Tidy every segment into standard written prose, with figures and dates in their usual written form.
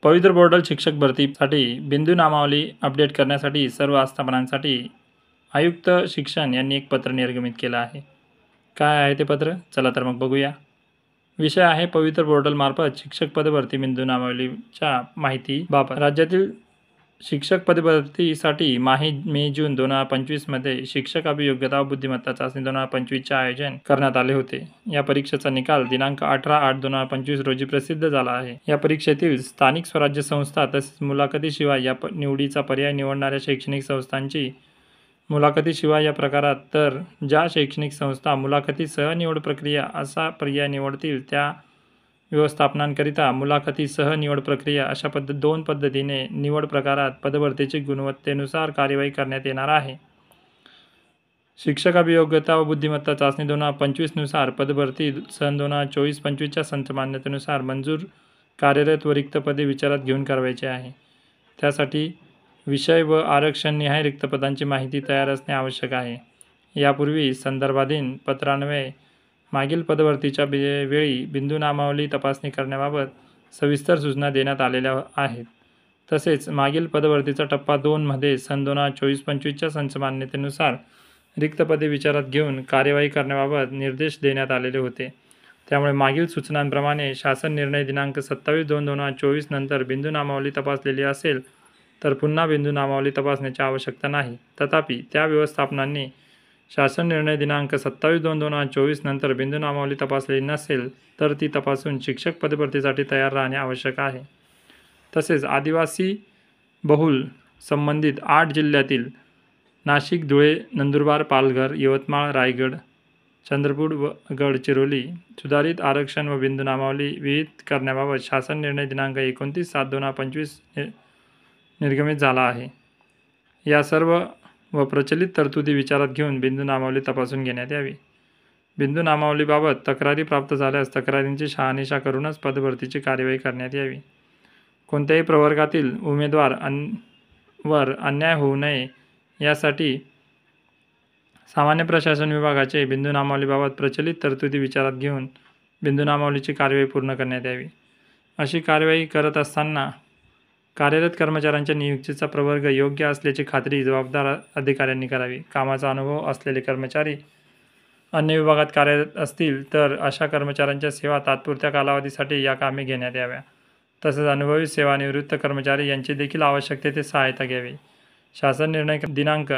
पवित्र पोर्टल शिक्षक भरतीसाठी बिंदू नामावली अपडेट करण्यासाठी सर्व आस्थापनांसाठी आयुक्त शिक्षण यांनी एक पत्र निर्गमित केलं आहे। काय आहे ते पत्र? चला तर मग बघूया। विषय आहे पवित्र पोर्टल मार्फत शिक्षक पदभरती बिंदू नामावलीच्या माहितीबाबत। राज्यातील शिक्षक पदभरतीसाठी मे जून 2025 मध्ये शिक्षक अभियोग्यता व बुद्धिमत्ता चाचणी 2025चे आयोजन करण्यात आले होते। या परीक्षेचा निकाल दिनांक 18/8/2025 रोजी प्रसिद्ध झाला आहे। या परीक्षेतील स्थानिक स्वराज्य संस्था तसेच मुलाखतीशिवाय या निवडीचा पर्याय निवडणाऱ्या शैक्षणिक संस्थांची मुलाखतीशिवाय या प्रकारात, तर ज्या शैक्षणिक संस्था मुलाखतीसह निवड प्रक्रिया असा पर्याय निवडतील त्या व्यवस्थापनांकरिता मुलाखतीसह निवड प्रक्रिया अशा दोन पद्धतीने निवड प्रकारात पदभरतीची गुणवत्तेनुसार कार्यवाही करण्यात येणार आहे। शिक्षक अभियोग्यता व बुद्धिमत्ता चाचणी 2025 नुसार पदभरती सन 2024-25च्या संचमान्यतेनुसार मंजूर कार्यरत व रिक्त पदे विचारात घेऊन करावायची आहे। त्यासाठी विषय व आरक्षणनिहाय रिक्त पदांची माहिती तयार असणे आवश्यक आहे। यापूर्वी संदर्भाधीन पत्रान्वये मागील पदभरतीच्या वेळी बिंदू नामावली तपासणी करण्याबाबत सविस्तर सूचना देण्यात आलेल्या आहेत। तसेच मागील पदभरतीचा टप्पा 2 मध्ये सन 2024-25च्या संचमान्यतेनुसार रिक्त पदे विचारात घेऊन कार्यवाही करण्याबाबत निर्देश देण्यात आलेले होते। त्यामुळे मागील सूचनांप्रमाणे शासन निर्णय दिनांक 27/2/2024 नंतर बिंदू नामावली तपासलेली असेल तर पुन्हा बिंदू नामावली तपासण्याची आवश्यकता नाही। तथापि त्या व्यवस्थापनांनी शासन निर्णय दिनांक 27/2/2024 नंतर बिंदू नामावली तपासलेली नसेल तर ती तपासून शिक्षक पदभरतीसाठी तयार राहणे आवश्यक आहे। तसेच आदिवासी बहुल संबंधित 8 जिल्ह्यातील नाशिक, धुळे, नंदुरबार, पालघर, यवतमाळ, रायगड, चंद्रपूर व गडचिरोली सुधारित आरक्षण व बिंदू नामावली विहित करण्याबाबत शासन निर्णय दिनांक 29/7/2025 निर्गमित झाला आहे। या सर्व व प्रचलित तरतुदी विचारात घेऊन बिंदू नामावली तपासून घेण्यात यावी। बिंदू नामावलीबाबत तक्रारी प्राप्त झाल्यास तक्रारींची शहानिशा करूनच पदभरतीची कार्यवाही करण्यात यावी। कोणत्याही प्रवर्गातील उमेदवार वर अन्याय होऊ नये यासाठी सामान्य प्रशासन विभागाचे बिंदू नामावलीबाबत प्रचलित तरतुदी विचारात घेऊन बिंदू नामावलीची कार्यवाही पूर्ण करण्यात यावी। अशी कार्यवाही करत असताना कार्यरत कर्मचाऱ्यांच्या नियुक्तीचा प्रवर्ग योग्य असल्याची खात्री जबाबदार अधिकाऱ्यांनी करावी। कामाचा अनुभव असलेले कर्मचारी अन्य विभागात कार्यरत असतील तर अशा कर्मचाऱ्यांच्या सेवा तात्पुरत्या कालावधीसाठी या कामी घेण्यात याव्या। तसेच अनुभवी सेवानिवृत्त कर्मचारी यांची देखील आवश्यक तेथे सहायता घ्यावी। शासन निर्णय दिनांक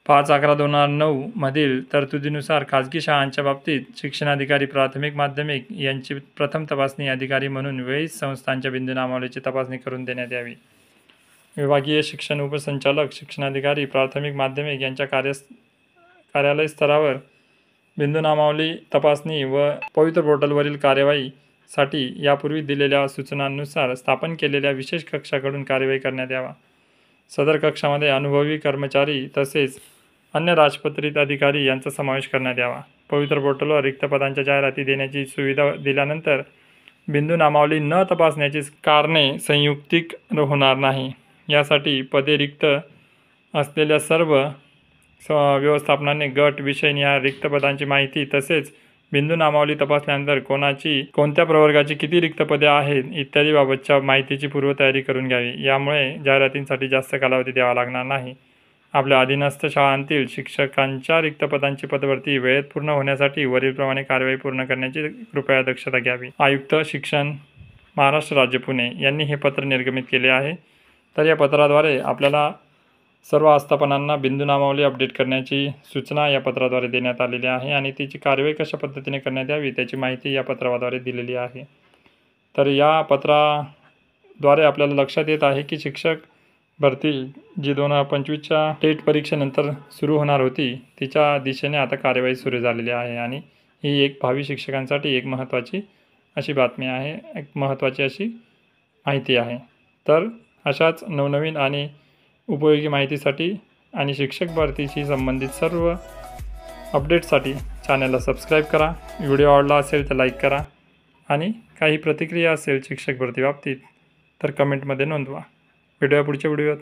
5/11/2009 मधील तरतुदीनुसार खाजगी शाळांच्या बाबतीत शिक्षणाधिकारी प्राथमिक माध्यमिक यांची प्रथम तपासणी अधिकारी म्हणून वेळीच संस्थांच्या बिंदू नामावलीची तपासणी करून देण्यात यावी। विभागीय शिक्षण उपसंचालक, शिक्षणाधिकारी प्राथमिक माध्यमिक यांच्या कार्यालय स्तरावर बिंदू नामावली तपासणी व पवित्र पोर्टलवरील कार्यवाहीसाठी यापूर्वी दिलेल्या सूचनांनुसार स्थापन केलेल्या विशेष कक्षाकडून कार्यवाही करण्यात यावा। सदर कक्षामध्ये अनुभवी कर्मचारी तसेच अन्य राजपत्रित अधिकारी यांचा समावेश करण्यात यावा। पवित्र पोर्टलवर रिक्त पदांच्या जाहिराती देण्याची सुविधा दिल्यानंतर बिंदू नामावली न तपासण्याची कारणे संयुक्तिक होणार नाही। यासाठी पदे रिक्त असलेल्या सर्व व्यवस्थापनाने गट विषयनिहाय रिक्त पदांची माहिती तसेच बिंदू नामावली तपासल्यानंतर कोणत्या प्रवर्गाची किती रिक्त पदे आहेत इत्यादी बाबतच्या माहितीची पूर्वतयारी करून घ्यावी। यामुळे जाहिरातींसाठी जास्त कालावधी द्यावा लागणार नाही। आपल्या अधीनस्थ शाळांतील शिक्षकांच्या रिक्त पदांची पदभरती वेळेत पूर्ण होण्यासाठी वरीलप्रमाणे कार्यवाही पूर्ण करण्याची कृपया दक्षता घ्यावी। आयुक्त शिक्षण, महाराष्ट्र राज्य, पुणे यांनी हे पत्र निर्गमित केले आहे। तर या पत्राद्वारे आपल्याला सर्व आस्थापनांना बिंदू नामावली अपडेट करण्याची सूचना या पत्राद्वारे देण्यात आलेली आहे आणि त्याची कार्यवाही कशा पद्धतीने करण्यात यावी त्याची माहिती या पत्राद्वारे दिलेली आहे। तर या पत्राद्वारे आपल्याला लक्षात येत आहे की शिक्षक भरती जी 2025च्या टेट परीक्षेनंतर सुरू होणार होती तिच्या दिशेने आता कार्यवाही सुरू झालेली आहे आणि ही एक भावी शिक्षकांसाठी एक महत्त्वाची अशी बातमी आहे, एक महत्त्वाची अशी माहिती आहे। तर अशाच नवनवीन आणि उपयोगी माहितीसाठी आणि शिक्षक भरतीशी संबंधित सर्व अपडेटसाठी चॅनलला सबस्क्राईब करा। व्हिडिओ आवडला असेल तर लाईक करा आणि काही प्रतिक्रिया असेल शिक्षक भरती बाबतीत तर कमेंटमध्ये नोंदवा। भेटूया पुढच्या व्हिडिओत।